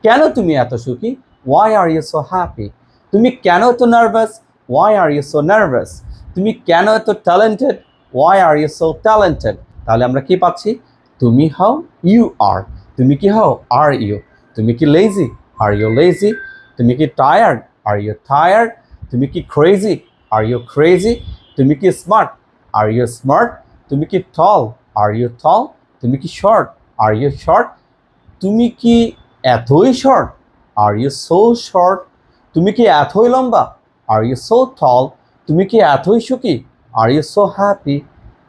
কেন তুমি এত সুখী? Why are you so happy? তুমি কেন এত nervous? Why are you so nervous? তুমি কেন এত talented? Why are you so talented? তাহলে আমরা কি পাচ্ছি? তুমি হও you are। তুমি কি হও? Are you? তুমি কি lazy? Are you lazy? তুমি কি tired? Are you tired? তুমি কি crazy? Are you crazy? তুমি কি smart? Are you smart? তুমি কি tall? Are you tall? তুমি কি short? Are you short? তুমি কি এতই short? Are you so short? তুমি কি এতই লম্বা? Are you so tall? তুমি কি এতই সুখী? Are you so happy?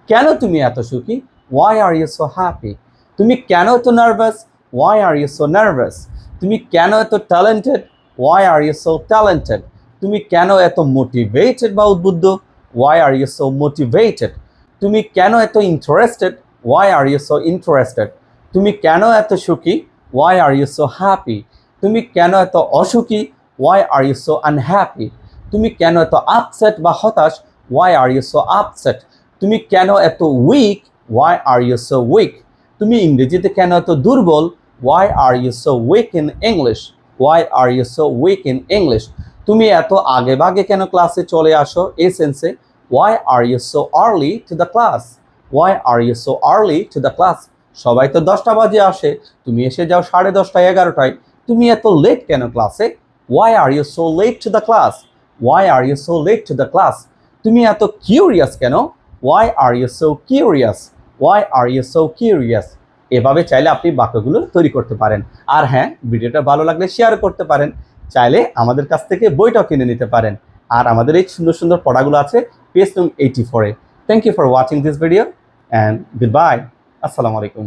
কেন তুমি এত সুখী? Why are you so happy? তুমি কেন এত nervous? Why are you so nervous? তুমি কেন এত talented? Why are you so talented? তুমি কেন এত মোটিভেটেড বা উদ্বুদ্ধ? Why are you so motivated? তুমি কেন এত interested? Why are you so interested? তুমি কেন এত সুখী? Why are you so happy? তুমি কেন এত অসুখী? Why are you so unhappy? তুমি কেন এত আপসেট বা হতাশ? Why are you so upset? তুমি কেন এত week? Why are you so weak? তুমি ইংরেজিতে কেন এত দুর্বল? Why are you so weak in English? Why are you so weak in English? তুমি এত আগে ভাগে কেন ক্লাসে চলে আসো এই সেন্সে? Why are you so early to the class? Why are you so early to the class? সবাই তো 10টা বাজে আসে, তুমি এসে যাও 10:30 11টায়। তুমি এত লেট কেন ক্লাসে? Why are you so late to the class? Why are you so late to the class? তুমি এত কিউরিয়াস কেন? Why are you so curious? Why are you so curious? এভাবে চাইলে আপনি বাক্যগুলো তৈরি করতে পারেন। আর হ্যাঁ, ভিডিওটা ভালো লাগলে শেয়ার করতে পারেন। চাইলে আমাদের কাছ থেকে বইটাও কিনে নিতে পারেন। আর আমাদের এই সুন্দর সুন্দর পড়াগুলো আছে পেজ নং 84-এ। Thank you for watching this video and goodbye. আসসালামু আলাইকুম।